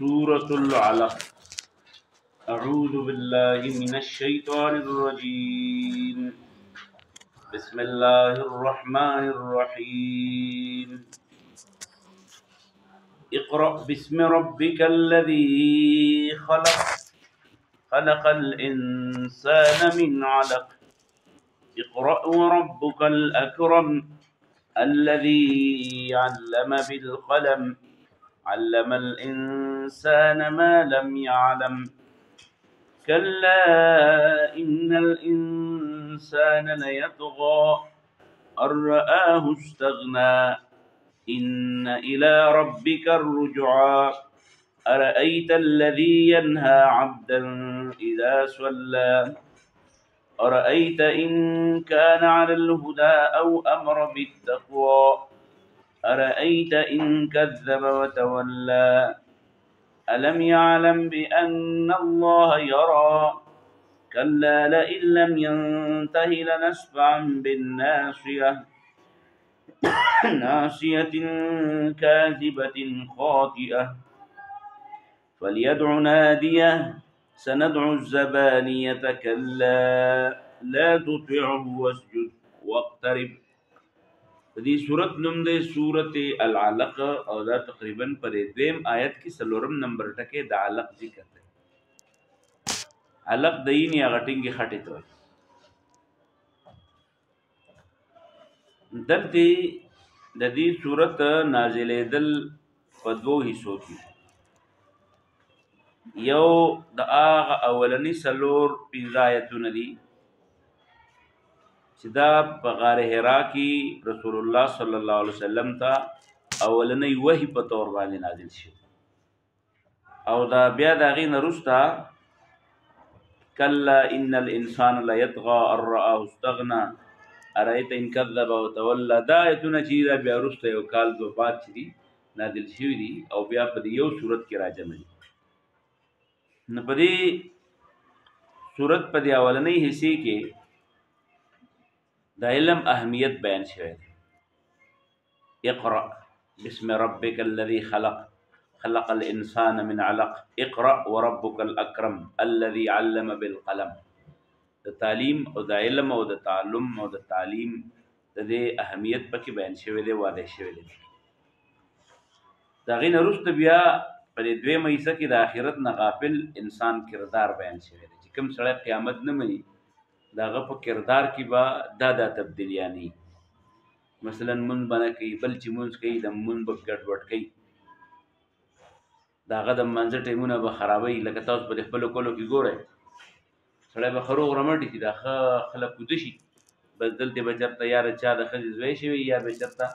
سورة العلق. أعوذ بالله من الشيطان الرجيم. بسم الله الرحمن الرحيم. اقرأ باسم ربك الذي خلق. خلق الإنسان من علق. اقرأ وربك الأكرم الذي علم بالقلم. علم الإنسان ما لم يعلم. كلا إن الإنسان ليطغى أن رآه استغنى. إن إلى ربك الرجعى. أرأيت الذي ينهى عبدا إذا صلى. أرأيت إن كان على الهدى أو أمر بالتقوى. أرأيت إن كذب وتولى. ألم يعلم بأن الله يرى. كلا لئن لم ينته لنسفعا بالناصية. ناصية كاذبة خاطئة. فليدع ناديه. سندع الزبانية. كلا لا تطعه واسجد واقترب. دې سورت نوم دی سورت العلق او دا تقریبا پر دویم آیت کې سلورم نمبر ټکي د علق ذکر دی. علق د یې هغه ټینګې خټې ته وایي. دلته د دې سورت نازلېدل په دوو حصو کې. یو د هغه اولنی څلور پنځه آیتونه دي چې دا په غار حرا کې رسول الله صلی الله علیه وسلم ته اولنی وحی په تور باندې نازل شي او دا بیا د هغې نه وروسته کلا ان الانسان لیطغى ان رآه استغنى ارأیت ان کذب وتولى دا آیتونه چې دا بیا وروسته یو کال دو بعد چې دي نازل شوي دي او بیا په یو صورت کې راجمع دي. نو په دې صورت په دې اولنۍ حصې کې د علم اهمیت بیان شوی دی. اقرأ بسم ربک الذي خلق. خلق الانسان من علق. اقرأ وربک الاکرم الذي علم بالقلم. د تعلیم او د علم او د تعلم او د تعلیم د دې اهمیت پکې بیان شوی دی، واضح شوی دی. د هغې نه وروسته بیا په دې دویمه حصه کې د آخرت نه غافل انسان کردار بیان شوی دی چې کوم سړی قیامت نه مني د هغه په کردار کې به دا تبدیلیانې مثلا مونځ به نه کوي، بل چې مونځ کوي د مونځ به ګډوډ کوي، د هغه د لمانځه ټایمونه به خرابوي. لکه تاسو په دې خپلو کلو کې ګورئ سړی به ښه روغ رمټ چې دا ښه خلک وده شي بس دلته به چېرته یا د چا د ښځې زوی شوي یا به چېرته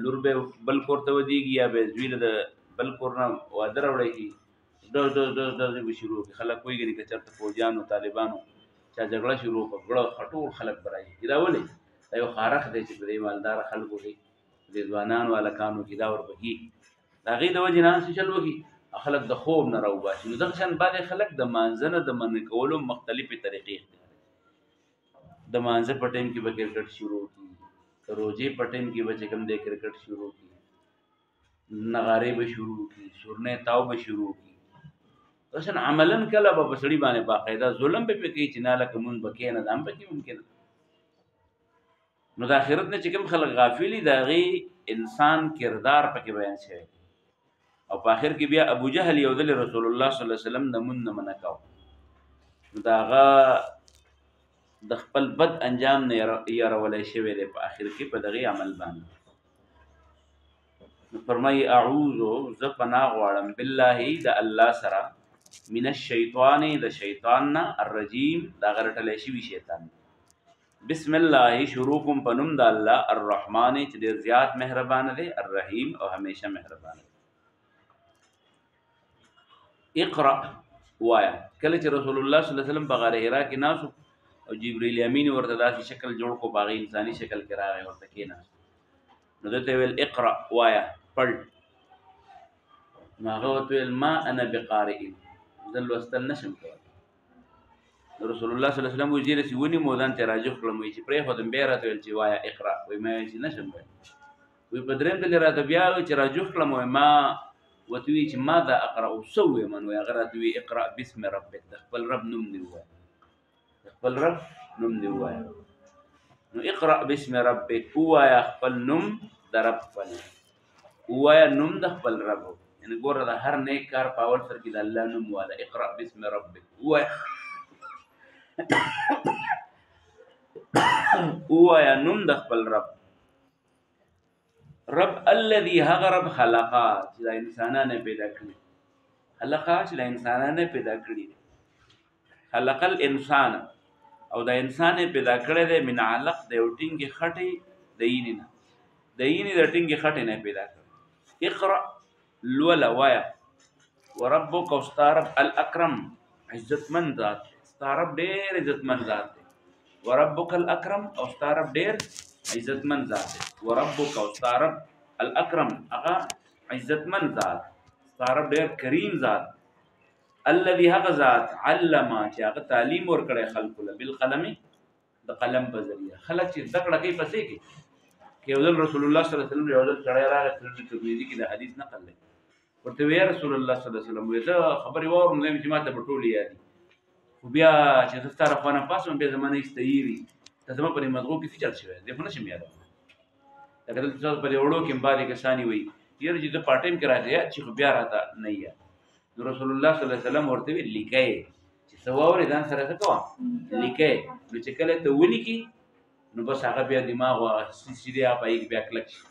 لور به بل کور ته ودېږي یا به زوی له د بل کور نه واده راوړی شي ډز ډز ډز ډز به شروع کړي. خلک وایي که چېرته فوجیانو طالبانو چا جګړه شروع کړه ګړه خټول خلک به راشي. دا ولې دا یو خارښ دی چې په دې مالداره خلکو کې د ځوانانو هلکانو کې دا ورپکېږي. د هغې د وجې نه څه چل وکړي خلک د خوب نه راوباسي. نو دغه شان بعضې خلک د مانځه نه د منع کولو مختلفې طریقې اختیاروي. د مانځه په ټایم کې به کرکټ شروع کړي، د روژې په ټایم کې به چې کوم دی کرکټ شروع کړي، نغارې به شروع کړي، سورنۍ تاو به شروع کړي. دغه عملا کله به په سړي باندې باقاعده ظلم به پې کوي چې نه لکه مونځ به کښېنه دا هم پکې ممکنه. نو د آخرت نه چې کوم خلک غافل دي د هغې انسان کردار پکې بیان شوی او په آخر کې بیا ابو جهل یو ځل رسول الله صلی الله علیه وسلم د مونځ نه منع کوه نو د هغه د خپل بد انجام نه یارولی شوی دی په آخر کې په دغې عمل باندې. نو فرمایي اعوذ زه پناه غواړم بالله د الله سره من الشیطان د شیطان نه الرجیم د هغه رټلی شوي شیطان. بسم الله شروع کوم په نوم د الله الرحمن چې ډېر زیات مهربانه دی، الرحیم او همیشه مهربانه دی. اقرأ وایا. کله چې رسول الله صلی الله علیه وسلم په غار حرا کې ناست او جبریل امین ورته داسې شکل جوړ کو په هغې انساني شکل کې راغی ورته کېناست نو ده ته ویل اقرأ وایا پړ. نو هغه ورته ویل ما انا بقارئ زه لوستل نشم کولی. رسول الله صلی الله علیه وسلم وایي زه رسې ونیمو ځان ته راجغ کړم وایي چې پرېښودم بیا یې راته ویل چې وایه اقرأ وایي ما ویل چې نشم ویل. وایي په درېیم ځل یې راته بیا وایي چې راجغ کړم وایي ما ورته وایي چې ماذا اقرأ څه ووایم نو هغه راته وایي اقرأ باسم ربک د خپل رب نوم دې ووایه د خپل رب نوم دې ووایه نو اقرأ باسم ربک ووایه خپل نوم د رب خپل ووایه نوم د خپل رب یعنې ګوره د هر نیک کار په اول سر کې د الله نوم واله اقرأ باسم ربک ووایه ووایه نوم د خپل رب رب الذي هغه رب خلقا چې د انسانانه پیدا کړي خلقا چې د انسانانه پیدا کړي خلق الانسان او د انسان پیدا کړی دی من علق د یو ټینګې خټې د یینې نه د یینې د ټینګې خټې نه پیدا کړی اقرأ لوله وایه وربک او ستا رب الاکرم عزتمند ذات ستا رب ډېر عزتمند ذات دی وربک الاکرم او ستا رب ډېر عزتمند ذات دی وربک او ستا رب الاکرم هغه عزتمند ذات ستا رب ډېر کریم ذات الذي هغه ذات علم چې هغه تعلیم ورکړی خلکو له بالقلم د قلم په ذریعه خلک چې زده کړه کوي پسې کې یو ځل رسول الله صلی الله علیه وسلم یو ځل سړی راغی ترمذي کې د حدیث نقل دی ورته وی رسول الله صلی الله علیه وسلم وی زه خبرې واورم چې ما ته به ټولې یادي خو بیا چې زه ستا رخوا نه پاسم بیا زما نه ایستهیوي ته زما په دې مضغو کې څه چل شوی دی خو نه شم یادولی لکه دلته تاسو په دې وړو کې بعضې کسانې وایي یاره چې زه پارټایم کې راځې یاد چې خو بیا راته نه یاد نو رسول الله صلی الله علیه وسلم ورته وی لیکئ چې څه واورې ځان سره څه کوه لیکئ نو چې کله ته ولیکي نو بس هغه بیا دماغ سیدې هغه پهې بیا کلک شي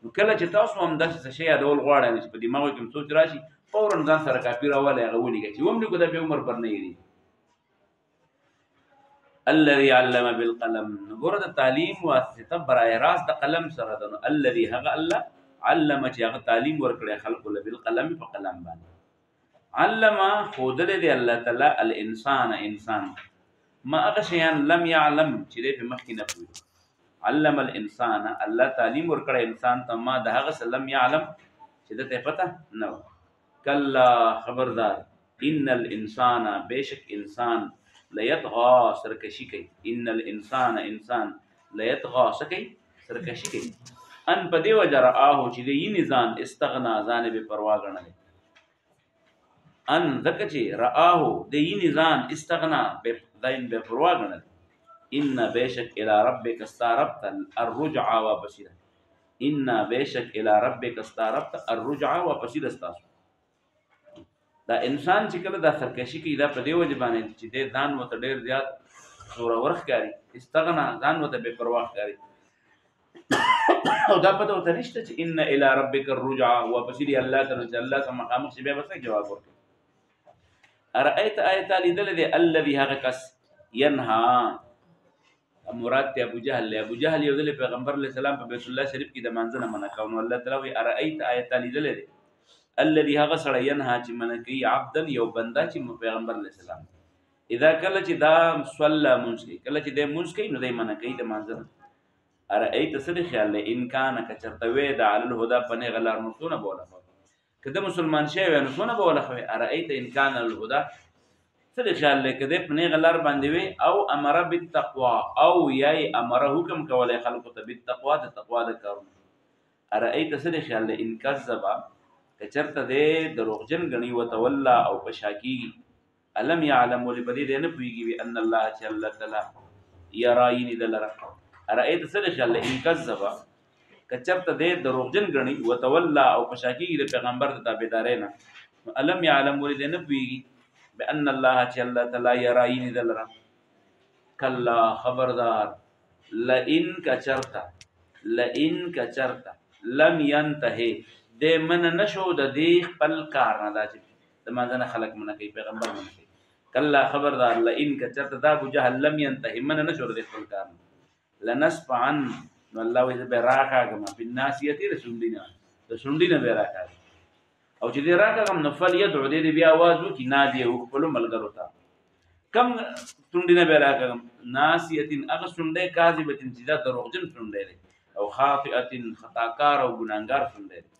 نو کله چې تاسو هم داسې څه شی یادول غواړئ نو چې په دماغو کې هم سوچ راشي فورا ځان سره کاپي راولئ هغه ولیکئ چې وملیکو دا بیا عمر پر نه هېرېږي الذي علم بالقلم نو ګوره د تعلیم واسطه برای راست د قلم سره ده نو الذي هغه الله علم چې هغه تعلیم ورکړی خلکو له بالقلم په قلم باندې علم ښودلی دی الله تعالی الانسان انسان ما هغه شیان لم یعلم چې دی په مخکې نه پوهېږي علم الانسان الله تعلیم ورکړی انسان ته ما د هغه څه لم یعلم چې ده ته پته نه وه کلا خبردار ان الانسان بېشک انسان لیطغا سرکشي کوي ان الانسان انسان لیطغا څه کوي سرکشي کوي ان په دې وجه رآهو چې د یینې ځان استغنا ځان یې بې پروا ګڼلی ان ځکه چې رآهو د یینې ځان استغنا ځان بې پروا ګڼلی ان بېشک الی ربک ستا رب ته الرجعه واپسي ده ان بېشک الی ربک ستا رب ته الرجعه واپسي ده ستاسو دا انسان چې کله دا سرکشي کوي دا په دې وجه باندې چې دی ځان ورته ډېر زیات زورور ښکاري استغنا ځان ورته بې پروا ښکاري او دا پته ورته نشته چې ان الی ربک الرجعه واپسي دي الله ته چې الله ته مخامخ شي بیا به څه جواب ورکړي ارأیت آیت لیدلی دی الذي هغه کس ینها مراد دی ابو جهل دی ابو جهل یو ځل پیغمبر علیه السلام په بیت الله شریف کې د مانځه نه منع کړو نو الله تعالی وایي ارأیت آیت لیدلی دی الذي هغه سړی ینها چې منع کوي عبدا یو بنده چې پیغمبر علیه السلام اذا کله چې دا صلی مونځ کوي کله چې دی مونځ کوي نو دی منع کوي د مانځه نه ارأیت څه دی خیال دی ان کان که چېرته وی د علی الهدا په نیغه لار نو څونه به ولخوي که د مسلمان شوی وی نو څونه به ولخوي ارأیت ان کان الهدا څه دی خیال دی که دی په نیغه لار باندې وی او امره بالتقوا او یا یې امره حکم کولی خلکو ته بالتقوا د تقوا د کارونه ارأیت څه دی خیال دی ان کذبه که چېرته دی دروغجن ګڼي وتوله او په شا کېږي الم یعلم ولې په دې دی نه پوهېږي وي ان الله چې الله تعالی یرا یینې ده لره ارأیت څه دی خیال دی ان کذبه که چېرته دی دروغجن ګڼي وتوله او په شا کېږي د پیغمبر د تابعدارۍ نه نو الم یعلم ولې دی نه پوهېږي بان الله چې الله تعالی یرا یینې ده لره کلا خبردار لئن که چېرته لم ینتهی دی منع نه شو د دې خپل کار نه دا چې د مانځه نه خلک منع کوي پیغمبر منع کوي کله خبردار لئن که چېرته دا ابو جهل لم ینتهي منع نه شو د دې خپل کار نه لنسفعن نو الله وایي زه به یې راکاږم بالناصیتې د شونډې نه به یې راکاږم او چې دې راکاږم نو فلیدعو دې بیا آواز وکړي نادیه خپلو ملګرو ته کم شونډې نه به یې راکاږم ناصیتین هغه شونډی کاذبتین چې دا دروغجن شونډی دی او خاطئتین خطاکار او ګناهګار شونډی دی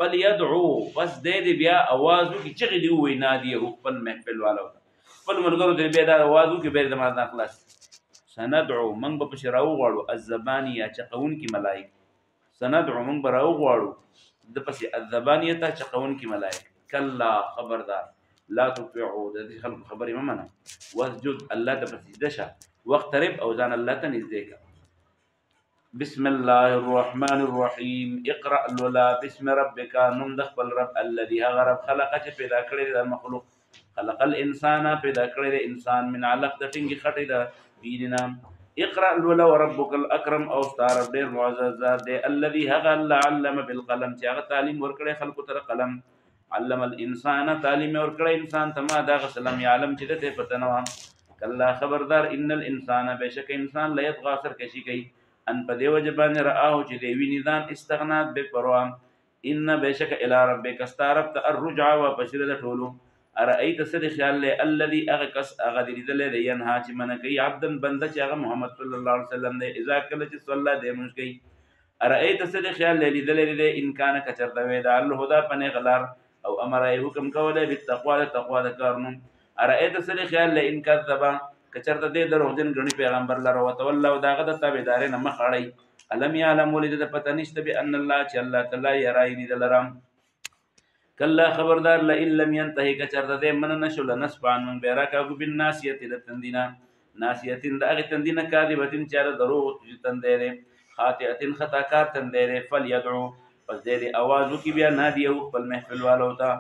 فلیدعو بس دې بیا آواز وکړي چغې دې ووایي نادیه خپل محفل والو ته خپل ملګرو ته بیا دا آواز وکړي بیا یې د مازدان خلاص سندعو موږ به پسې راوغواړو الزبانیه چقونکي ملایک سندعو موږ به راوغواړو د پسې الزبانیه چقونکي ملائک کلا خبردار لا تطيعوا د دې خلکو خبرې مه منه واسجد الله ته په سجده شه واقترب او ځان الله ته نږدې کړه بسم الله الرحمن الرحیم اقرأ لولا بسم ربک نوم د خپل رب الذي هغه رب خلق چې پیدا کړی د مخلوق خلق الانسان پیدا کړی د انسان من علق د ټینګي خټې د ویننا اقرأ لولا وربک الاکرم او ستار ډیر معزز ذات دی الذي هغه علم بالقلم چې هغه تعلیم ورکړی خلقو ته قلم علم الانسان تعلیم ورکړی انسان ته ما دا سلام علم چې د پته نه کلا خبردار ان الانسان بشک انسان لا يطغى سرکشي کوي ان په دی وجه باندې رآه چې دی ویني ځان استغنات به پروا ان بشک الی ربک استرب الرجع وبشر د ټولو ارایت سد خیال له الذي اغکس اغدل له ينها چې من کوي عبدن بنده چې هغه محمد صلی الله علیه وسلم دی اذا کله چې صلی دی مونږ کوي ارایت سد خیال له لیدل له ان کان کچر د وې د الهدى پنه غلار او امر حکم کوله بالتقوا تقوا د کارنو ارایت سد خیال له ان کذبا کچرته دې دروغجن غني پیغمبر لره وتولوا داغه د تابعدارې نه مخړی علم یعلم ولید د پته نشته به ان الله چې الله تعالی یرایني دلرم کلا خبردار لئن لم ينتهي کچرته دې من نشل نسبان من بیراکا بالناسیه لتندینا ناسیه د هغه تندینا کاذبتین چاره دروغ تندې خاطئه خطا کار تندې فلیدعو پس دې आवाज کی بیا نادی او خپل محفل والو تا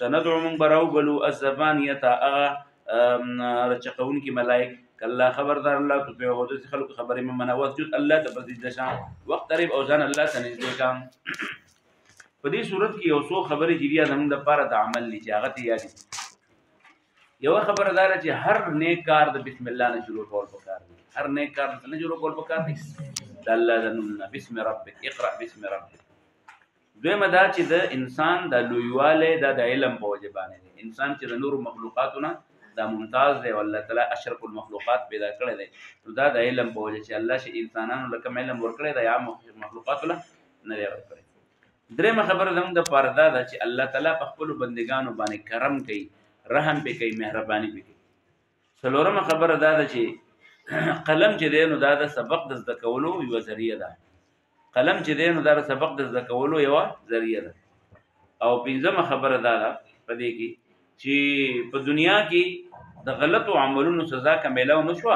سندعو من براو بلو الزبانیه اغا رچقون کی ملائک کلا خبردار الله تو په هغه څه خلق خبرې من وسجد الله تبذل شان وقت قریب او ځان الله تنزل کام په دې صورت کې یو څو خبرې جریه زموږ د پاره د عمل لې چې هغه تیاری یو خبردار چې هر نیک کار د بسم الله نه شروع کول پکار دي هر نیک کار نه شروع کول پکار دي د الله د نوم نه بسم ربک اقرا بسم ربک دویمه دا چې د انسان د لویواله د علم په وجه باندې انسان چې د نور مخلوقاتونه دا ممتاز دی والله تعالی اشرف المخلوقات پیدا کړی دی دا د علم په وجه چې الله چې انسانانو لکه علم ورکړی دی یا مخلوقات له نه ورکړي درېمه خبره زموږ د پردا ده چې الله تعالی په خپل بندگانو باندې کرم کوي رحم به کوي مهرباني به کوي څلورمه خبره دا ده چې قلم چې دی نو دا د سبق د زده کولو یو ذریعہ ده قلم چې دی نو دا د سبق د زده کولو یو ذریعہ ده او پنځمه خبره دا ده په دې کې چې په دنیا کې د غلطو عملونو سزا کمیلو نشو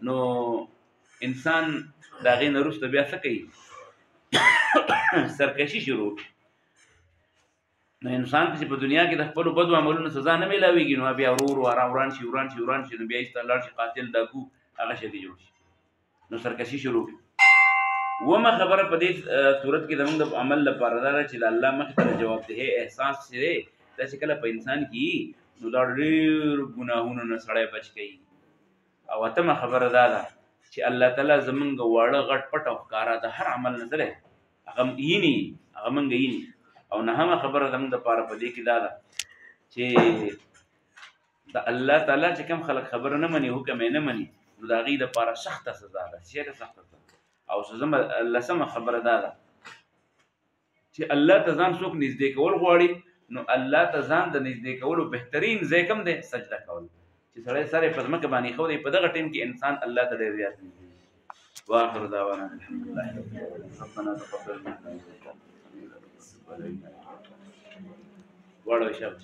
نو انسان دا غي نرسته بیا څه کوي سرکشي شروع نو انسان چې په دنیا کې د خپل بدو عملونو سزا نه ملاويږي نو بیا ورور وران شي نو بیا استلار شي قاتل داکو هغه شي دی جوړ شي نو سرکشي شروع ومه خبره په دې صورت کې زموږ د عمل لپاره دا چې الله مخ ته جوابده احساس شي دا چې کله په انسان کې نو دا ډېر ګناهونو نه سړی بچ کوي او اتمه خبره دا ده چې الله تعالی زمونږ واړه غټ پټ او ښکارا د هر عمل نظر هغه مونږ یې او نه هم خبره زمونږ د پاره په دې کې دا ده چې د الله تعالی چې کوم خلک خبره نه مني حکم یې نه مني نو د هغې دپاره سخته سزا ده چې سخته او لسمه خبره دا ده چې الله ته ځان څوک نږدې کول غواړي نو الله ته ځان د نږدې کولو بهترین ځای کوم دی سجده کول چې سړی سره په ځمکه باندې خو دی په دغه ټیم کې انسان الله ته ډېر زیات نږدې واخر دعوانا الحمدلله ربنا تقبل منا وړو شب